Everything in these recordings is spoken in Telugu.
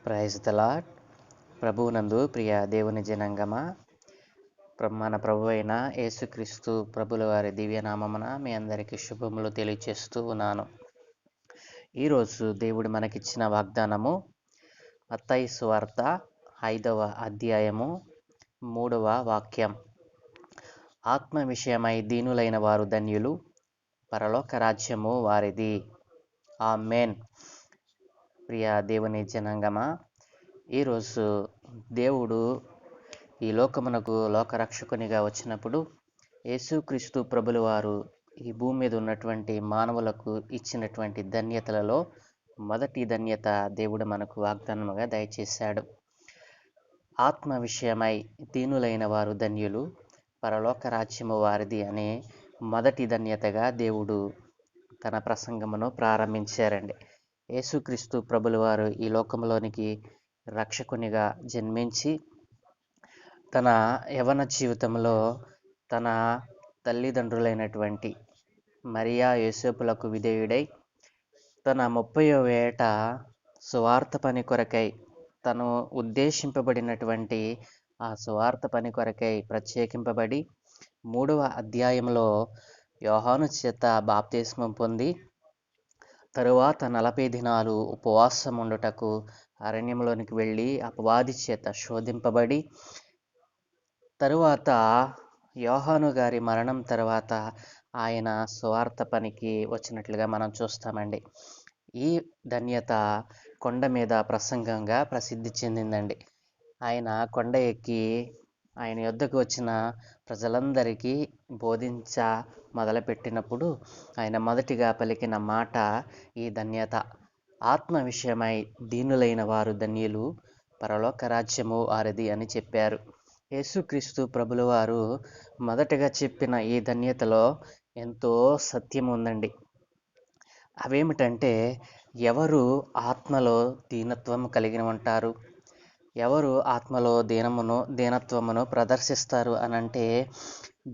Praise the lord. ప్రభువునందు ప్రియ దేవుని జనాంగమా, మన ప్రభు అయిన యేసుక్రీస్తు ప్రభుల వారి దివ్యనామమున మీ అందరికీ శుభములు తెలియచేస్తూ ఉన్నాను. ఈరోజు దేవుడు మనకిచ్చిన వాగ్దానము మత్తయి సువార్త 5వ అధ్యాయము 3వ వాక్యం. ఆత్మ విషయమై దీనులైన వారు ధన్యులు, పరలోక రాజ్యము వారిది. ఆమేన్. ప్రియ దేవుని జనాంగమా, ఈరోజు దేవుడు ఈ లోకమునకు లోకరక్షకునిగా వచ్చినప్పుడు యేసుక్రీస్తు ప్రభుల వారు ఈ భూమి మీద ఉన్నటువంటి మానవులకు ఇచ్చినటువంటి ధన్యతలలో మొదటి ధన్యత దేవుడు మనకు వాగ్దానముగా దయచేశాడు. ఆత్మ విషయమై దీనులైన వారు ధన్యులు, పరలోక రాజ్యము వారిది అనే మొదటి ధన్యతగా దేవుడు తన ప్రసంగమును ప్రారంభించారండి. యేసుక్రీస్తు ప్రభుల వారు ఈ లోకంలోనికి రక్షకునిగా జన్మించి తన యవన జీవితంలో తన తల్లిదండ్రులైనటువంటి మరియా యోసేపులకు విధేయుడై తన 30వ ఏట సువార్త పని కొరకై తను ఉద్దేశింపబడినటువంటి ఆ సువార్త పని కొరకై ప్రత్యేకింపబడి 3వ అధ్యాయంలో యోహాను చేత బాప్తిస్మం పొంది తరువాత 40 దినాలు ఉపవాసం ఉండుటకు అరణ్యంలోనికి వెళ్ళి అపవాది చేత శోధింపబడి తరువాత యోహాను గారి మరణం తర్వాత ఆయన సువార్త పనికి వచ్చినట్లుగా మనం చూస్తామండి. ఈ ధన్యత కొండ మీద ప్రసంగంగా ప్రసిద్ధి చెందిందండి. ఆయన కొండ ఎక్కి ఆయన యొద్దకు వచ్చిన ప్రజలందరికీ బోధించ మొదలుపెట్టినప్పుడు ఆయన మొదటిగా పలికిన మాట ఈ ధన్యత. ఆత్మ విషయమై దీనులైన వారు ధన్యులు, పరలోక రాజ్యము వారిది అని చెప్పారు. యేసుక్రీస్తు ప్రభుల వారు మొదటగా చెప్పిన ఈ ధన్యతలో ఎంతో సత్యం ఉందండి. అవేమిటంటే, ఎవరు ఆత్మలో దీనత్వం కలిగి ఉంటారు, ఎవరు ఆత్మలో దీనత్వమును ప్రదర్శిస్తారు అనంటే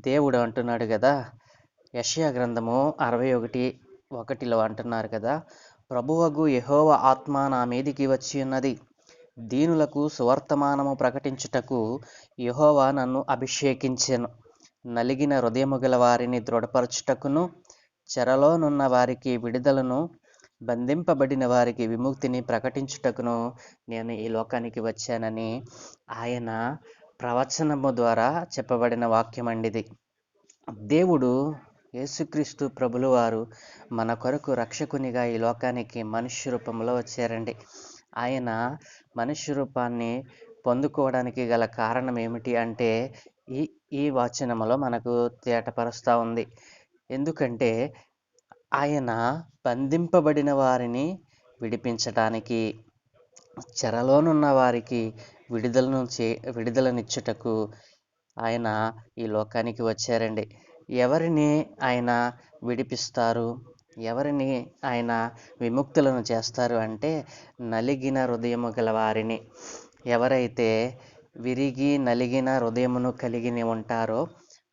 దేవుడు అంటున్నాడు కదా. యెషయా గ్రంథము 61:1 అంటున్నారు కదా, ప్రభువగు యెహోవా ఆత్మ నా మీదికి వచ్చి ఉన్నది, దీనులకు సువర్తమానము ప్రకటించుటకు యెహోవా నన్ను అభిషేకించెను, నలిగిన హృదయము గల వారిని దృఢపరచుటకును, చెరలోనున్న వారికి విడుదలను, బంధింపబడిన వారికి విముక్తిని ప్రకటించుటకును నేను ఈ లోకానికి వచ్చానని ఆయన ప్రవచనము ద్వారా చెప్పబడిన వాక్యం అండిది. దేవుడు యేసుక్రీస్తు ప్రభుల వారు మన కొరకు రక్షకునిగా ఈ లోకానికి మనుష్య రూపంలో వచ్చారండి. ఆయన మనుష్య రూపాన్ని పొందుకోవడానికి గల కారణం ఏమిటి అంటే ఈ వచనములో మనకు తేటపరుస్తూ ఉంది. ఎందుకంటే ఆయన బంధింపబడిన వారిని విడిపించటానికి, చెరలోనున్న వారికి విడుదలనిచ్చుటకు ఆయన ఈ లోకానికి వచ్చారండి. ఎవరిని ఆయన విడిపిస్తారు, ఎవరిని ఆయన విముక్తులను చేస్తారు అంటే నలిగిన హృదయము గల వారిని. ఎవరైతే విరిగి నలిగిన హృదయమును కలిగి ఉంటారో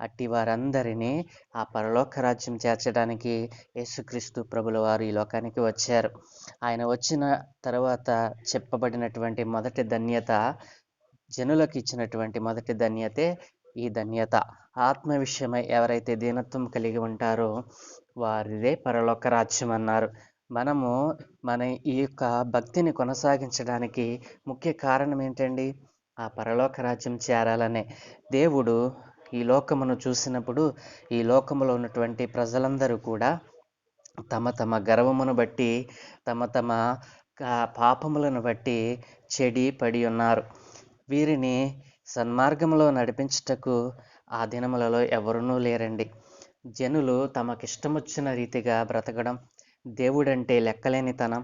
అట్టి వారందరినీ ఆ పరలోక రాజ్యం చేర్చడానికి యేసుక్రీస్తు ప్రభుల వారు ఈ లోకానికి వచ్చారు. ఆయన వచ్చిన తర్వాత చెప్పబడినటువంటి మొదటి ధన్యత, జనులకు ఇచ్చినటువంటి మొదటి ధన్యతే ఈ ధన్యత. ఆత్మ విషయమై ఎవరైతే దీనత్వం కలిగి ఉంటారో వారిదే పరలోక రాజ్యం అన్నారు. మనము మన ఈ యొక్క భక్తిని కొనసాగించడానికి ముఖ్య కారణం ఏంటండి? ఆ పరలోక రాజ్యం చేరాలనే. దేవుడు ఈ లోకమును చూసినప్పుడు ఈ లోకములో ఉన్నటువంటి ప్రజలందరూ కూడా తమ తమ గర్వమును బట్టి, తమ తమ పాపములను బట్టి చెడి పడి ఉన్నారు. వీరిని సన్మార్గంలో నడిపించుటకు ఆ దినములలో ఎవరునూ లేరండి. జనులు తమకిష్టమొచ్చిన రీతిగా బ్రతకడం, దేవుడంటే లెక్కలేనితనం,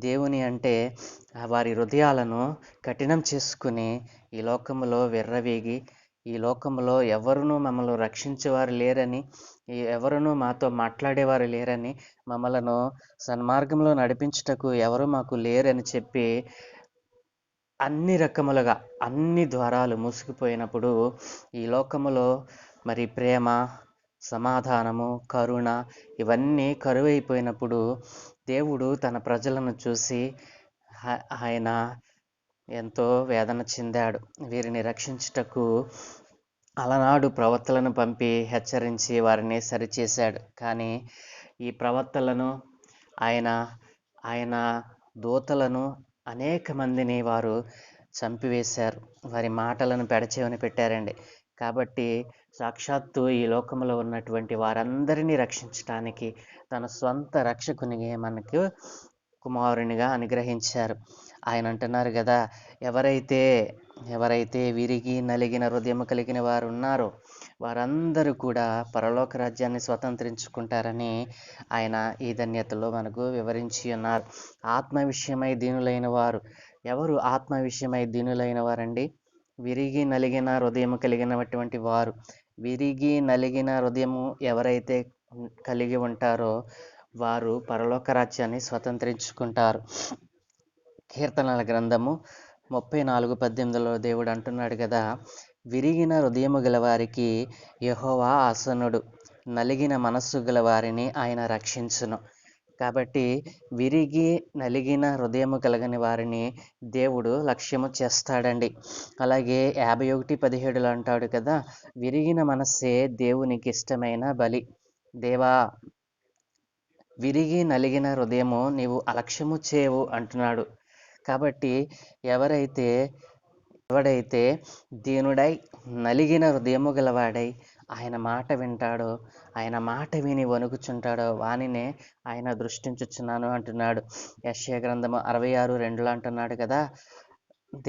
దేవుని అంటే వారి హృదయాలను కఠినం చేసుకుని ఈ లోకములో విర్రవీగి, ఈ లోకములో ఎవరునూ మమ్మల్ని రక్షించేవారు లేరని, ఎవరునూ మాతో మాట్లాడేవారు లేరని, మమ్మలను సన్మార్గంలో నడిపించుటకు ఎవరు మాకు లేరని చెప్పి అన్ని రకములుగా అన్ని ద్వారాలు మూసుకుపోయినప్పుడు ఈ లోకములో మరి ప్రేమ, సమాధానము, కరుణ ఇవన్నీ కరువైపోయినప్పుడు దేవుడు తన ప్రజలను చూసి ఆయన ఎంతో వేదన చెందాడు. వీరిని రక్షించుటకు అలనాడు ప్రవక్తలను పంపి హెచ్చరించి వారిని సరిచేశాడు. కానీ ఈ ప్రవక్తలను ఆయన ఆయన దూతలను అనేక మందిని వారు చంపివేశారు. వారి మాటలను పెడచెవిన పెట్టారండి. కాబట్టి సాక్షాత్తు ఈ లోకంలో ఉన్నటువంటి వారందరినీ రక్షించటానికి తన స్వంత రక్షకునిగా మనకు కుమారునిగా అనుగ్రహించారు. ఆయన అంటున్నారు కదా, ఎవరైతే విరిగి నలిగిన హృదయం కలిగిన వారు ఉన్నారో వారందరూ కూడా పరలోక రాజ్యాన్ని స్వతంత్రించుకుంటారని ఆయన ఈ ధన్యతలో మనకు వివరించి ఉన్నారు. ఆత్మ విషయమై దీనులైన వారు ఎవరు? ఆత్మ విషయమై దీనులైన వారండి విరిగి నలిగిన హృదయం కలిగినటువంటి వారు. విరిగి నలిగిన హృదయము ఎవరైతే కలిగి ఉంటారో వారు పరలోక రాజ్యాన్ని స్వతంత్రించుకుంటారు. కీర్తనల గ్రంథము 34:18 దేవుడు అంటున్నాడు కదా, విరిగిన హృదయము గల వారికి యెహోవా ఆసనుడు, నలిగిన మనస్సు గల వారిని ఆయన రక్షించును. కాబట్టి విరిగి నలిగిన హృదయము కలగని వారిని దేవుడు లక్ష్యము చేస్తాడండి. అలాగే 51:17 అంటాడు కదా, విరిగిన మనస్సే దేవునికి ఇష్టమైన బలి. దేవా, విరిగి నలిగిన హృదయము నీవు అలక్ష్యము చేయవు అంటున్నాడు. కాబట్టి ఎవడైతే దీనుడై నలిగిన హృదయము గలవాడై ఆయన మాట వింటాడో, ఆయన మాట విని వణుకుచుంటాడో వానినే ఆయన దృష్టించుచున్నాను అంటున్నాడు. యెషయా గ్రంథము 66:2 అంటున్నాడు కదా,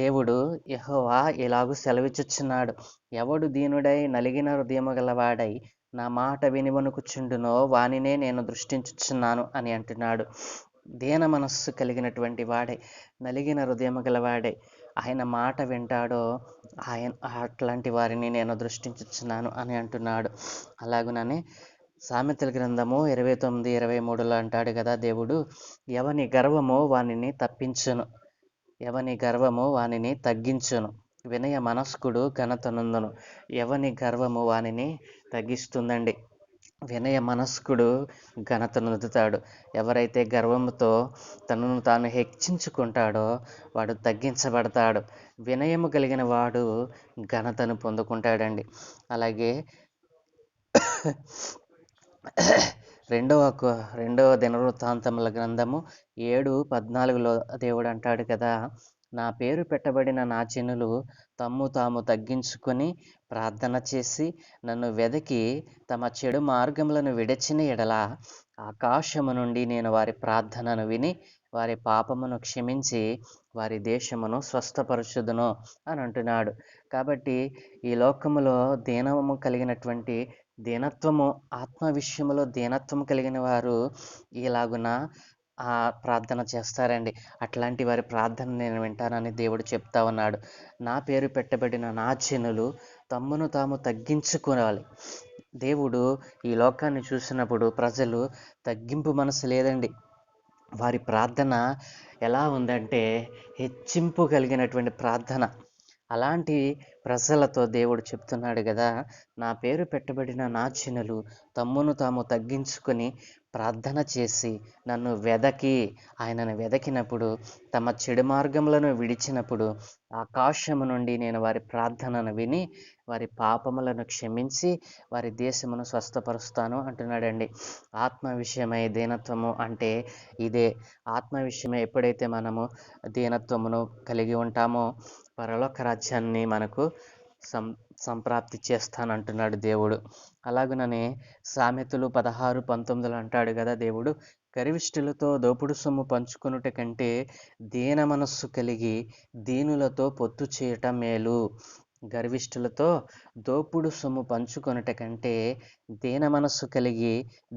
దేవుడు యెహోవా ఇలాగు సెలవిచ్చుచున్నాడు, ఎవడు దీనుడై నలిగిన హృదయము గలవాడై నా మాట విని వణుకుచుండునో వానినే నేను దృష్టించుచున్నాను అని అంటున్నాడు. దీన మనస్సు కలిగినటువంటి వాడే, నలిగిన హృదయము గలవాడే ఆయన మాట వింటాడో అట్లాంటి వారిని నేను దృష్టించుచున్నాను అని అంటున్నాడు. అలాగుననే సామెతల గ్రంథము 29:23 అంటాడు కదా దేవుడు, ఎవని గర్వము వానిని తప్పించును, ఎవని గర్వము వానిని తగ్గించును, వినయ మనస్కుడు ఘనత నొందును. ఎవని గర్వము వానిని తగ్గిస్తుందండి, వినయ మనస్కుడు ఘనత నొందుతాడు. ఎవరైతే గర్వముతో తనను తాను హెచ్చించుకుంటాడో వాడు తగ్గించబడతాడు. వినయము కలిగిన వాడు ఘనతను పొందుకుంటాడండి. అలాగే రెండవ దినవృత్తాంతముల గ్రంథము 7:14 దేవుడు అంటాడు కదా, నా పేరు పెట్టబడిన నా జనులు తమ్ము తాము తగ్గించుకొని ప్రార్థన చేసి నన్ను వెదకి తమ చెడు మార్గములను విడిచిన ఎడల ఆకాశము నుండి నేను వారి ప్రార్థనను విని వారి పాపమును క్షమించి వారి దేశమును స్వస్థపరచుదును అని అంటున్నాడు. కాబట్టి ఈ లోకములో దీనము కలిగినటువంటి దీనత్వము, ఆత్మ విషయంలో దీనత్వము కలిగిన వారు ఇలాగున ప్రార్థన చేస్తారండి. అట్లాంటి వారి ప్రార్థన నేను వింటానని దేవుడు చెప్తా ఉన్నాడు. నా పేరు పెట్టబడిన నా జనులు తమ్మును తాము తగ్గించుకోవాలి. దేవుడు ఈ లోకాన్ని చూసినప్పుడు ప్రజలు తగ్గింపు మనసు లేదండి. వారి ప్రార్థన ఎలా ఉందంటే హెచ్చింపు కలిగినటువంటి ప్రార్థన. అలాంటి ప్రజలతో దేవుడు చెప్తున్నాడు కదా, నా పేరు పెట్టబడిన నా జనులు తమ్మును తాము తగ్గించుకొని ప్రార్థన చేసి నన్ను ఆయనను వెదకినప్పుడు తమ చెడు మార్గములను విడిచినప్పుడు ఆకాశము నుండి నేను వారి ప్రార్థనను విని వారి పాపములను క్షమించి వారి దేశమును స్వస్థపరుస్తాను అంటున్నాడండి. ఆత్మ విషయమై దీనత్వము అంటే ఇదే. ఆత్మ విషయమై ఎప్పుడైతే మనము దీనత్వమును కలిగి ఉంటామో పరలోక రాజ్యాన్ని మనకు సంప్రాప్తి చేస్తానంటున్నాడు దేవుడు. అలాగుననే సామెతలు 16:19 అంటాడు కదా దేవుడు, గర్విష్ఠులతో దోపుడు సొమ్ము పంచుకొనుట కంటే దీన మనస్సు కలిగి దీనులతో పొత్తు చేయటం మేలు. గర్విష్ఠులతో దోపుడు సొమ్ము పంచుకొనుట కంటే దీన మనస్సు కలిగి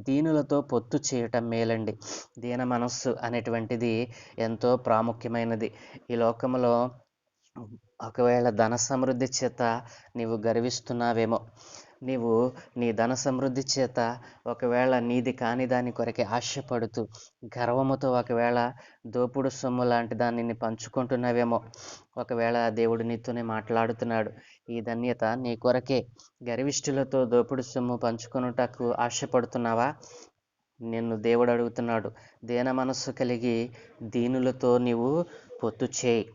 దీనులతో పొత్తు చేయటం మేలండి. దీన మనస్సు అనేటువంటిది ఎంతో ప్రాముఖ్యమైనది. ఈ లోకంలో ఒకవేళ ధన సమృద్ధి చేత నీవు గర్విస్తున్నావేమో, నీవు నీ ధన సమృద్ధి చేత ఒకవేళ నీది కాని దాని కొరకే ఆశపడుతూ గర్వముతో ఒకవేళ దోపుడు సొమ్ము లాంటి దానిని పంచుకుంటున్నావేమో. ఒకవేళ దేవుడు నీతోనే మాట్లాడుతున్నాడు, ఈ ధన్యత నీ కొరకే. గర్విష్ఠులతో దోపుడు సొమ్ము పంచుకొనుటకు ఆశపడుతున్నావా? నిన్ను దేవుడు అడుగుతున్నాడు, దీన మనస్సు కలిగి దీనులతో నీవు పొత్తు చేయి.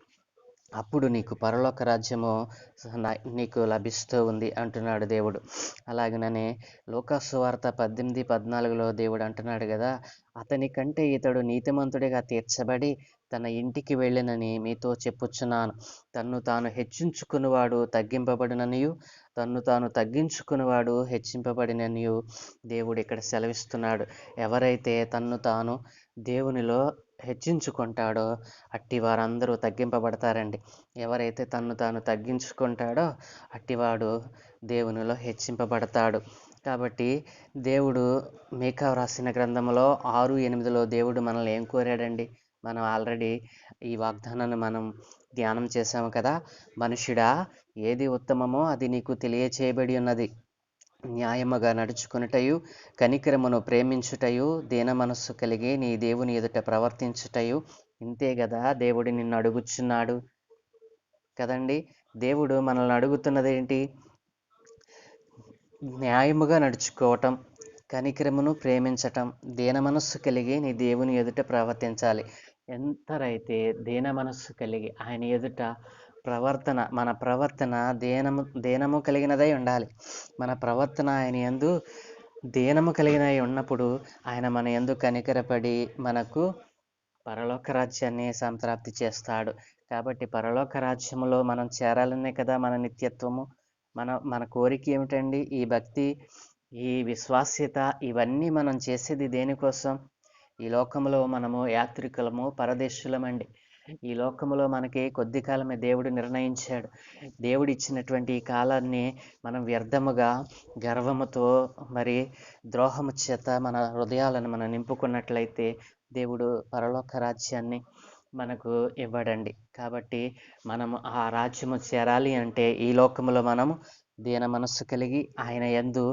అప్పుడు నీకు పరలోక రాజ్యము నీకు లభిస్తూ ఉంది అంటున్నాడు దేవుడు. అలాగననే లూకాసు వార్త 18:14లో దేవుడు అంటున్నాడు కదా, అతని కంటే ఇతడు నీతిమంతుడిగా తీర్చబడి తన ఇంటికి వెళ్ళినని మీతో చెప్పుచున్నాను. తన్ను తాను హెచ్చించుకునివాడు తగ్గింపబడిననియు, తన్ను తాను తగ్గించుకునివాడు హెచ్చింపబడిననియు దేవుడు ఇక్కడ సెలవిస్తున్నాడు. ఎవరైతే తన్ను తాను దేవునిలో హెచ్చించుకుంటాడో అట్టి వారందరూ తగ్గింపబడతారండి. ఎవరైతే తన్ను తాను తగ్గించుకుంటాడో అట్టివాడు దేవునిలో హెచ్చింపబడతాడు. కాబట్టి దేవుడు మీకా వ్రాసిన గ్రంథంలో 6:8లో దేవుడు మనల్ని ఏం కోరాడండి? మనం ఆల్రెడీ ఈ వాగ్దానాన్ని మనం ధ్యానం చేశాము కదా. మనుషుడా, ఏది ఉత్తమమో అది నీకు తెలియచేయబడి ఉన్నది. న్యాయముగా నడుచుకొనుటయు, కనికరమును ప్రేమించుటయు, దీన మనస్సు కలిగి నీ దేవుని ఎదుట ప్రవర్తించుటయు, ఇంతే కదా దేవుడు నిన్ను అడుగుచున్నాడు కదండి. దేవుడు మనల్ని అడుగుతున్నది ఏంటి? న్యాయముగా నడుచుకోవటం, కనికరమును ప్రేమించటం, దీన మనస్సు కలిగి నీ దేవుని ఎదుట ప్రవర్తించాలి. ఎంతరైతే దీన మనస్సు కలిగి ఆయన ఎదుట మన ప్రవర్తన దీనము కలిగినదై ఉండాలి. మన ప్రవర్తన ఆయన యందు దీనము కలిగినై ఉన్నప్పుడు ఆయన మన యందు కనికరపడి మనకు పరలోక రాజ్యాన్ని సంప్రాప్తి చేస్తాడు. కాబట్టి పరలోక రాజ్యములో మనం చేరాలనే కదా మన నిత్యత్వము. మన కోరిక ఏమిటండి? ఈ భక్తి, ఈ విశ్వాస్యత, ఇవన్నీ మనం చేసేది దేనికోసం? ఈ లోకంలో మనము యాత్రికులము, పరదేశులమండి. ఈ లోకంలో మనకి కొద్ది కాలమే దేవుడు నిర్ణయించాడు. దేవుడు ఇచ్చినటువంటి ఈ కాలాన్ని మనం వ్యర్థముగా గర్వముతో మరి ద్రోహము చేత మన హృదయాలను మనం నింపుకున్నట్లయితే దేవుడు పరలోక రాజ్యాన్ని మనకు ఇవ్వడండి. కాబట్టి మనము ఆ రాజ్యము చేరాలి అంటే ఈ లోకములో మనము దీన మనస్సు కలిగి ఆయన యందు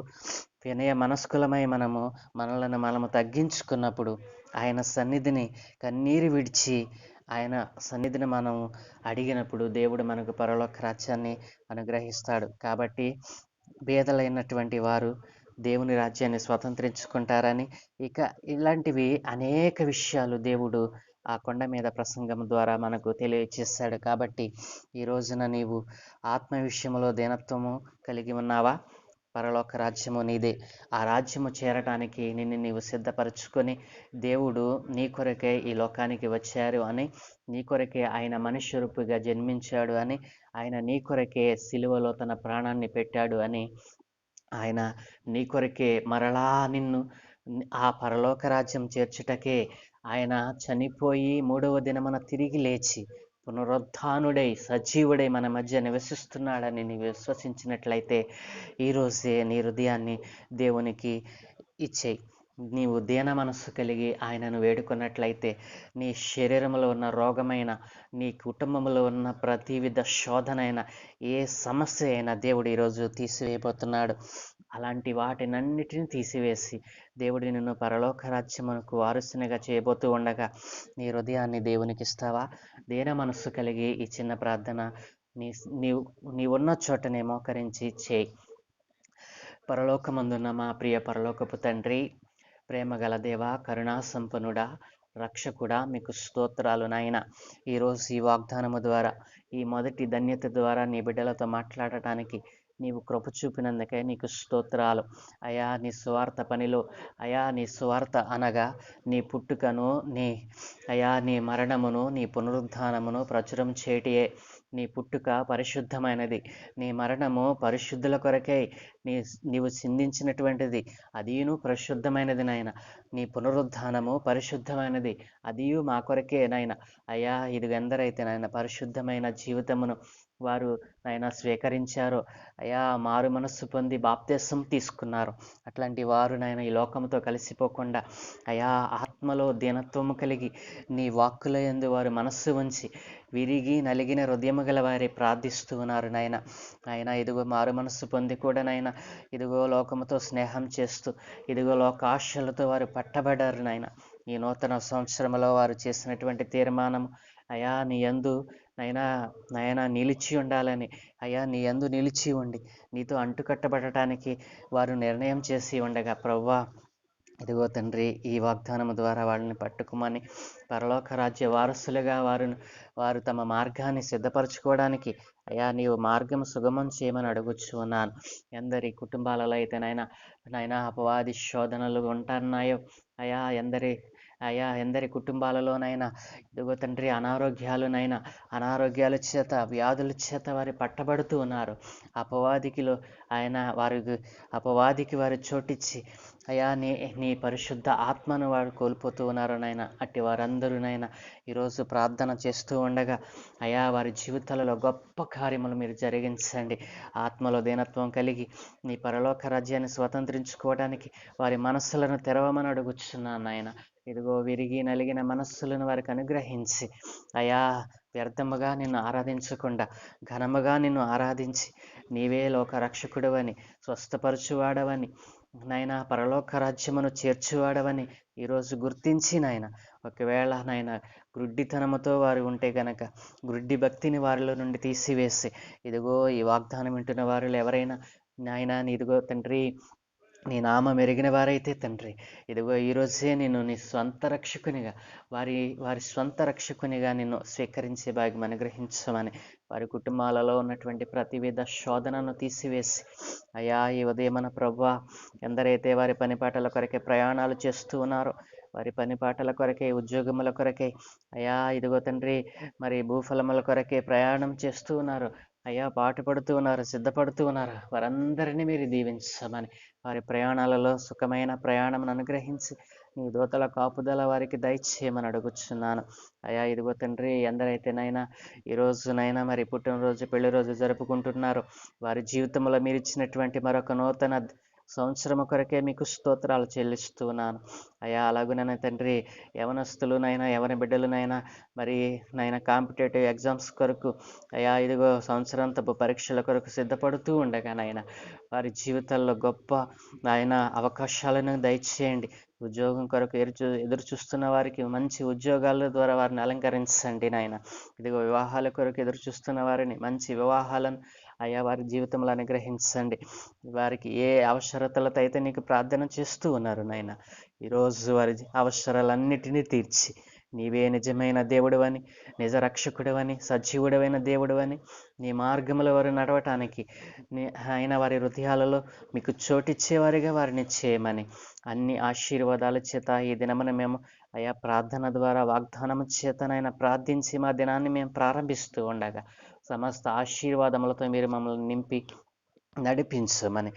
వినయ మనస్కులమై మనము తగ్గించుకున్నప్పుడు ఆయన సన్నిధిని కన్నీరు విడిచి ఆయన సన్నిధిని మనం అడిగినప్పుడు దేవుడు మనకు పరలోక రాజ్యాన్ని అనుగ్రహిస్తాడు. కాబట్టి పేదలైనటువంటి వారు దేవుని రాజ్యాన్ని స్వతంత్రించుకుంటారని, ఇక ఇలాంటివి అనేక విషయాలు దేవుడు ఆ కొండ మీద ప్రసంగం ద్వారా మనకు తెలియచేశాడు. కాబట్టి ఈ రోజున నీవు ఆత్మ విషయంలో దీనత్వము కలిగి ఉన్నావా? పరలోక రాజ్యము నీదే. ఆ రాజ్యము చేరటానికి నిన్ను నీవు సిద్ధపరచుకొని, దేవుడు నీ కొరకే ఈ లోకానికి వచ్చారు అని, నీ కొరకే ఆయన మనుష్య రూపిగా జన్మించాడు అని, ఆయన నీ కొరకే సిలువలో తన ప్రాణాన్ని పెట్టాడు అని, ఆయన నీ కొరకే మరలా నిన్ను ఆ పరలోక రాజ్యం చేర్చుటకే ఆయన చనిపోయి 3వ దినమున తిరిగి లేచి పునరుత్థానుడై సజీవుడై మన మధ్య నివసిస్తున్నాడని నీవు విశ్వసించినట్లయితే ఈరోజే నీ హృదయాన్ని దేవునికి ఇచ్చేయి. నీవు దీన మనస్సు కలిగి ఆయనను వేడుకున్నట్లయితే నీ శరీరంలో ఉన్న రోగమైన, నీ కుటుంబంలో ఉన్న ప్రతి విధ శోధనైన, ఏ సమస్య అయినా దేవుడు ఈరోజు తీసివేయబోతున్నాడు. అలాంటి వాటినన్నిటిని తీసివేసి దేవుడు నిన్ను పరలోక రాజ్యమునకు వారసునిగా చేయబోతూ ఉండగా నీ హృదయాన్ని దేవునికి ఇస్తావా? దీన మనస్సు కలిగి ఈ చిన్న ప్రార్థన నీవున్న చోటనే మోకరించి చేయి. పరలోకమందున్న మా ప్రియ పరలోకపు తండ్రి, ప్రేమగల దేవా, కరుణా సంపన్నుడా, రక్షకుడా, మీకు స్తోత్రాలు నాయన. ఈరోజు ఈ వాగ్దానము ద్వారా, ఈ మొదటి ధన్యత ద్వారా నీ బిడ్డలతో మాట్లాడటానికి నీవు కృప చూపినందుకే నీకు స్తోత్రాలు. అయా నీ సువార్త పనిలో, అయా నీ సువార్త అనగా నీ పుట్టుకను, నీ మరణమును, నీ పునరుద్ధానమును ప్రచురం చేయటియే. నీ పుట్టుక పరిశుద్ధమైనది, నీ మరణము పరిశుద్ధుల కొరకై నీవు చిందించినటువంటిది, అదియును పరిశుద్ధమైనది నాయన. నీ పునరుద్ధానము పరిశుద్ధమైనది, అదియు మా కొరకే నాయన. అయ్యా ఇది ఎందరైతే నాయన పరిశుద్ధమైన జీవితమును వారు నాయన స్వీకరించారో, అయా మారు మనస్సు పొంది బాప్తిసం తీసుకున్నారు, అట్లాంటి వారు నాయన ఈ లోకంతో కలిసిపోకుండా అయా ఆత్మలో దీనత్వము కలిగి నీ వాక్కుల యందు వారు మనస్సు ఉంచి విరిగి నలిగిన హృదయము గల వారి ప్రార్థిస్తూ ఉన్నారు నాయన. ఆయన ఇదిగో మారు మనస్సు పొంది కూడా నాయన ఇదిగో లోకముతో స్నేహం చేస్తూ ఇదిగో లోకాశలతో వారు పట్టబడ్డారు నాయన. ఈ నూతన సంవత్సరంలో వారు చేసినటువంటి తీర్మానం అయా నీ యందు నాయన నిలిచి ఉండాలని, అయా నీ యందు నిలిచి ఉండి నీతో అంటుకట్టబడటానికి వారు నిర్ణయం చేసి ఉండగా, ప్రవ్వా ఇదిగో తండ్రి, ఈ వాగ్దానము ద్వారా వాళ్ళని పట్టుకోమని, పరలోక రాజ్య వారసులుగా వారు తమ మార్గాన్ని సిద్ధపరచుకోవడానికి అయా నీవు మార్గం సుగమం చేయమని అడుగుచున్నాను. ఎందరి కుటుంబాలలో అయితే నాయనా అపవాది శోధనలు ఉంటున్నాయో ఎందరి కుటుంబాలలోనైనా ఇదిగో తండ్రి అనారోగ్యాల చేత, వ్యాధుల చేత వారు పట్టబడుతూ ఉన్నారు. అపవాదికిలో అపవాదికి వారు చోటిచ్చి నీ నీ పరిశుద్ధ ఆత్మను వారు కోల్పోతూ ఉన్నారు నాయన. అట్టి వారందరూ నాయన ఈరోజు ప్రార్థన చేస్తూ ఉండగా వారి జీవితాలలో గొప్ప కార్యములు మీరు జరిగించండి. ఆత్మలో దీనత్వం కలిగి నీ పరలోక రాజ్యాన్ని స్వతంత్రించుకోవడానికి వారి మనస్సులను తెరవమని అడుగుచున్నాను నాయన. ఇదిగో విరిగి నలిగిన మనస్సులను వారికి అనుగ్రహించి వ్యర్థముగా నిన్ను ఆరాధించకుండా ఘనముగా నిన్ను ఆరాధించి నీవే లోక రక్షకుడవని, స్వస్థపరచువాడవని నాయన, పరలోక రాజ్యమును చేర్చువాడవని ఈరోజు గుర్తించి నాయన, ఒకవేళ నాయన గ్రుడ్డితనముతో వారు ఉంటే గనక గ్రుడ్డి భక్తిని వారిలో నుండి తీసివేసి ఇదిగో ఈ వాగ్దానం వింటున్న వారిలో ఎవరైనా నాయన ఇదిగో తండ్రి నీ నామం ఎరిగిన వారైతే తండ్రి ఇదిగో ఈరోజే నిన్ను నీ స్వంత రక్షకునిగా వారి స్వంత రక్షకునిగా నిన్ను స్వీకరించే భాగ్యం అనుగ్రహించమని, వారి కుటుంబాలలో ఉన్నటువంటి ప్రతివిధ శోధనను తీసివేసి ఈ ఉదయమన ప్రభువా, ఎందరైతే వారి పనిపాటల కొరకే ప్రయాణాలు చేస్తూ ఉన్నారో, వారి పనిపాటల కొరకే, ఉద్యోగముల కొరకే ఇదిగో తండ్రి మరి భూఫలముల కొరకే ప్రయాణం చేస్తూ ఉన్నారు. పాటుపడుతూ ఉన్నారు, సిద్ధపడుతూ ఉన్నారు. వారందరినీ మీరు దీవించమని, వారి ప్రయాణాలలో సుఖమైన ప్రయాణం అనుగ్రహించి నీ దూతల కాపుదల వారికి దయచేయమని అడుగుచున్నాను. ఇదిగో తండ్రి, ఎందరైతే ఈరోజు మరి పుట్టినరోజు, పెళ్లి రోజు జరుపుకుంటున్నారు, వారి జీవితంలో మీరు ఇచ్చినటువంటి మరొక నూతన సంవత్సరము కొరకే మీకు స్తోత్రాలు చెల్లిస్తున్నాను. అలాగునైనా తండ్రి, యవన బిడ్డలునైనా మరి కాంపిటేటివ్ ఎగ్జామ్స్ కొరకు ఇదిగో సంవత్సరాంతపు పరీక్షల కొరకు సిద్ధపడుతూ ఉండగా వారి జీవితాల్లో గొప్ప అవకాశాలను దయచేయండి. ఉద్యోగం కొరకు ఎదురు చూస్తున్న వారికి మంచి ఉద్యోగాల ద్వారా వారిని అలంకరించండి నాయన. ఇదిగో వివాహాల కొరకు ఎదురు చూస్తున్న వారిని మంచి వివాహాలను వారి జీవితంలో అనుగ్రహించండి. వారికి ఏ అవసరతలతో అయితే నీకు ప్రార్థన చేస్తూ ఉన్నారు నాయన, ఈరోజు వారి అవసరాలన్నిటినీ తీర్చి నీవే నిజమైన దేవుడవని, నిజ రక్షకుడవని, సజీవుడవైన దేవుడవని, నీ మార్గముల వారు నడవటానికి వారి హృదయాలలో మీకు చోటిచ్చేవారిగా వారిని చేయమని, అన్ని ఆశీర్వాదాల చేత ఈ దినమున మేము ప్రార్థన ద్వారా వాగ్దానము చేతనైనా ప్రార్థించి మా దినాన్ని మేము ప్రారంభిస్తూ ఉండగా సమస్త ఆశీర్వాదములతో మీరు మమ్మల్ని నింపి నడిపించమని,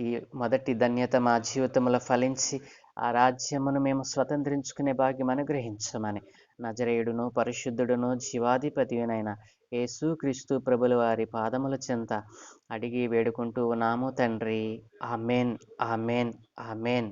ఈ మొదటి ధన్యత మా జీవితంలో ఫలించి ఆ రాజ్యమును మేము స్వతంత్రించుకునే భాగ్యం అనుగ్రహించమని, నజరేయుడును పరిశుద్ధుడును జీవాధిపతియునైన యేసుక్రీస్తు ప్రభుల వారి పాదముల చెంత అడిగి వేడుకుంటూ ఉన్నాము తండ్రి. Amen, amen, amen.